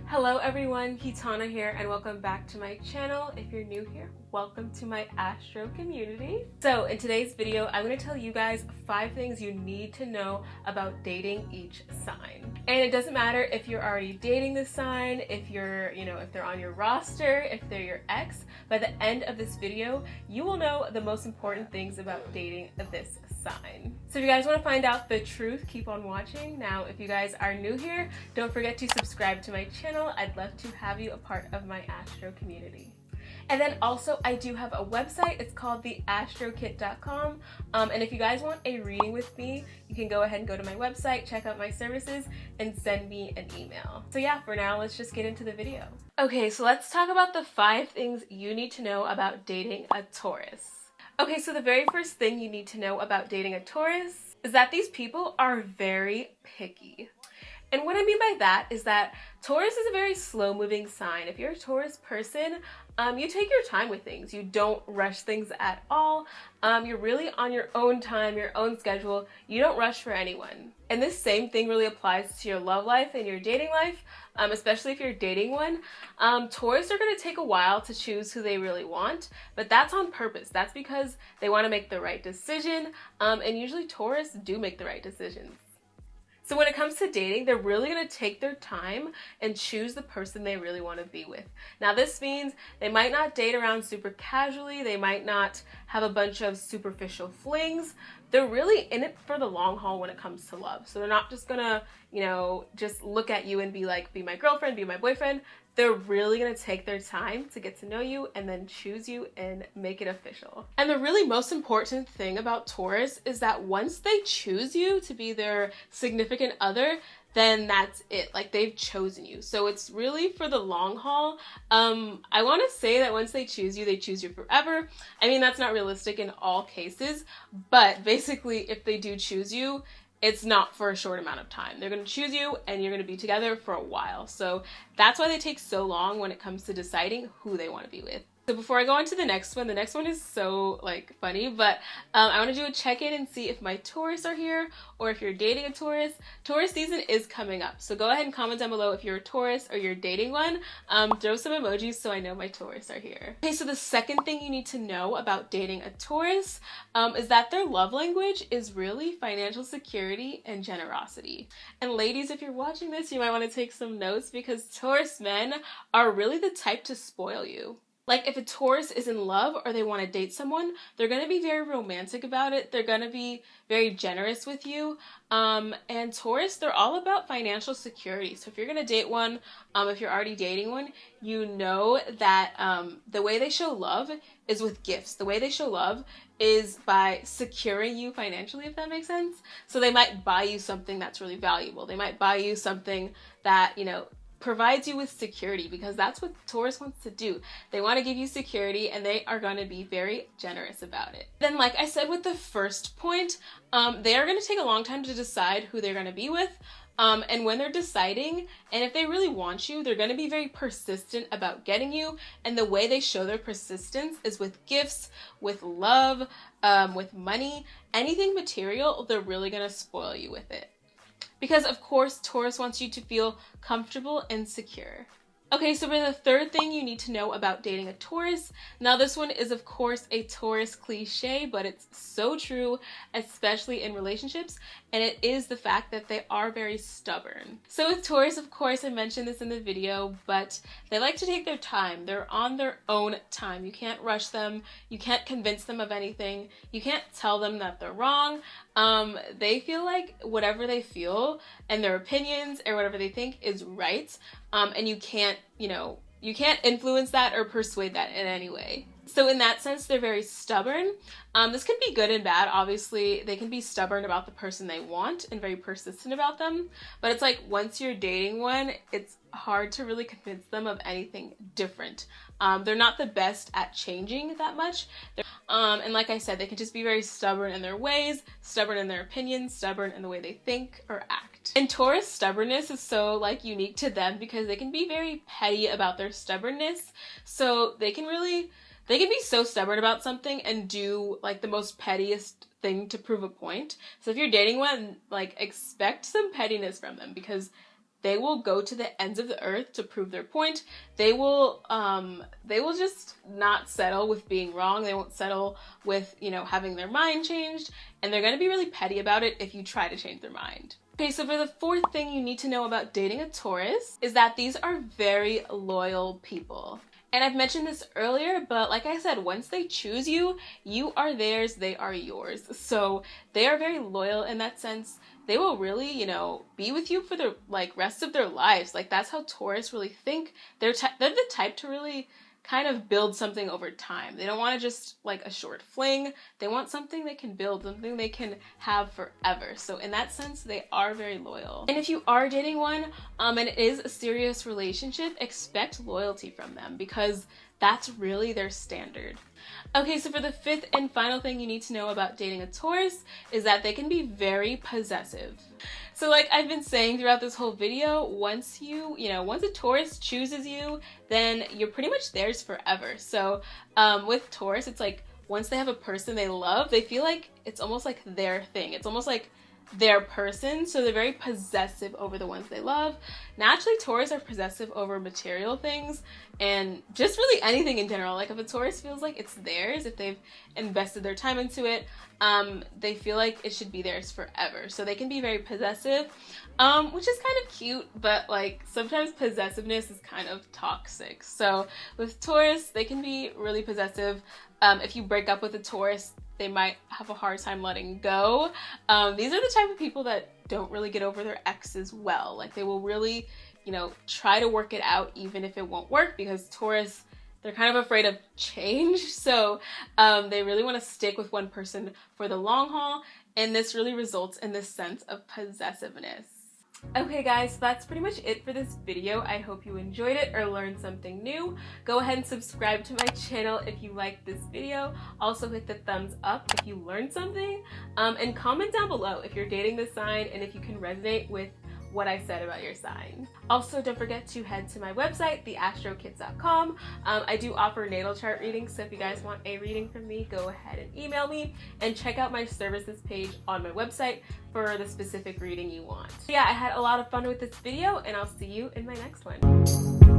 Hello everyone, Kitana here and welcome back to my channel. If you're new here, welcome to my Astro community. So in today's video, I'm going to tell you guys 5 things you need to know about dating each sign. And it doesn't matter if you're already dating this sign, if you're, if they're on your roster, if they're your ex. By the end of this video, you will know the most important things about dating this sign. So if you guys want to find out the truth, keep on watching. Now, if you guys are new here, don't forget to subscribe to my channel. I'd love to have you a part of my Astro community. And then also, I do have a website. It's called theastrokit.com. And if you guys want a reading with me, you can go ahead and go to my website, check out my services, and send me an email. So yeah, for now, let's just get into the video. Okay, so let's talk about the 5 things you need to know about dating a Taurus. Okay, so the very first thing you need to know about dating a Taurus is that these people are very picky. And what I mean by that is that Taurus is a very slow-moving sign. If you're a Taurus person, you take your time with things. You don't rush things at all. You're really on your own time, your own schedule. You don't rush for anyone. And this same thing really applies to your love life and your dating life, especially if you're dating one. Taurus are going to take a while to choose who they really want, but that's on purpose. That's because they want to make the right decision, and usually Taurus do make the right decisions. So when it comes to dating, they're really going to take their time and choose the person they really want to be with. Now this means they might not date around super casually, they might not have a bunch of superficial flings. They're really in it for the long haul when it comes to love. So they're not just gonna, just look at you and be like, be my girlfriend, be my boyfriend. They're really gonna take their time to get to know you and then choose you and make it official. And the really most important thing about Taurus is that once they choose you to be their significant other, then that's it. Like, they've chosen you. So it's really for the long haul. I want to say that once they choose you forever. I mean, that's not realistic in all cases, but basically if they do choose you, it's not for a short amount of time. They're going to choose you and you're going to be together for a while. So that's why they take so long when it comes to deciding who they want to be with. So before I go on to the next one is so funny, but I want to do a check-in and see if my Taurus are here or if you're dating a Taurus. Taurus season is coming up, so go ahead and comment down below if you're a Taurus or you're dating one. Throw some emojis so I know my Taurus are here. Okay, so the second thing you need to know about dating a Taurus is that their love language is really financial security and generosity. And ladies, if you're watching this, you might want to take some notes because Taurus men are really the type to spoil you. Like, if a Taurus is in love or they want to date someone, they're going to be very romantic about it. They're going to be very generous with you. And Taurus, they're all about financial security. So if you're going to date one, if you're already dating one, you know that the way they show love is with gifts. The way they show love is by securing you financially, if that makes sense. So they might buy you something that's really valuable. They might buy you something that, provides you with security, because that's what Taurus wants to do. They want to give you security and they are going to be very generous about it. Then, like I said with the first point, they are going to take a long time to decide who they're going to be with. And when they're deciding, and if they really want you, they're going to be very persistent about getting you. And the way they show their persistence is with gifts, with love, with money, anything material. They're really going to spoil you with it. Because of course, Taurus wants you to feel comfortable and secure. Okay, so for the third thing you need to know about dating a Taurus. Now this one is of course a Taurus cliche, but it's so true, especially in relationships, and it is the fact that they are very stubborn. So with Taurus, of course, I mentioned this in the video, but they like to take their time. They're on their own time. You can't rush them. You can't convince them of anything. You can't tell them that they're wrong. They feel like whatever they feel and their opinions or whatever they think is right. And you can't influence that or persuade that in any way. So in that sense, they're very stubborn. This can be good and bad. Obviously, they can be stubborn about the person they want and very persistent about them. But it's like once you're dating one, it's hard to really convince them of anything different. They're not the best at changing that much. And like I said, they can just be very stubborn in their ways, stubborn in their opinions, stubborn in the way they think or act. And Taurus stubbornness is so unique to them because they can be very petty about their stubbornness. So they can be so stubborn about something and do the most pettiest thing to prove a point. So if you're dating one, expect some pettiness from them because they will go to the ends of the earth to prove their point. They will just not settle with being wrong. They won't settle with, you know, having their mind changed, and they're going to be really petty about it if you try to change their mind. Okay, so for the fourth thing you need to know about dating a Taurus is that these are very loyal people. And I've mentioned this earlier, but like I said, once they choose you, you are theirs, they are yours. So they are very loyal in that sense. They will really, you know, be with you for the rest of their lives. Like, that's how Taurus really think. They're the type to really kind of build something over time. They don't want to just like a short fling. They want something they can build, something they can have forever. So in that sense, they are very loyal. And if you are dating one, and it is a serious relationship, expect loyalty from them, because that's really their standard. Okay, so for the fifth and final thing you need to know about dating a Taurus is that they can be very possessive. So like I've been saying throughout this whole video, once a Taurus chooses you, then you're pretty much theirs forever. So with Taurus, it's like once they have a person they love, they feel like it's almost like their thing. It's almost like their person, so they're very possessive over the ones they love. Naturally, Taurus are possessive over material things and just really anything in general. Like if a Taurus feels like it's theirs, if they've invested their time into it, they feel like it should be theirs forever. So they can be very possessive, which is kind of cute, but like sometimes possessiveness is kind of toxic. So with Taurus, they can be really possessive. If you break up with a Taurus, they might have a hard time letting go. These are the type of people that don't really get over their exes well. Like they will really, you know, try to work it out even if it won't work, because Taurus, they're kind of afraid of change. So they really want to stick with one person for the long haul. And this really results in this sense of possessiveness. Okay guys, so that's pretty much it for this video. I hope you enjoyed it or learned something new. Go ahead and subscribe to my channel if you liked this video. Also hit the thumbs up if you learned something. And comment down below if you're dating this sign and if you can resonate with what I said about your sign. Also, don't forget to head to my website, theastrokits.com. I do offer natal chart readings, so if you guys want a reading from me, go ahead and email me, and check out my services page on my website for the specific reading you want. So yeah, I had a lot of fun with this video, and I'll see you in my next one.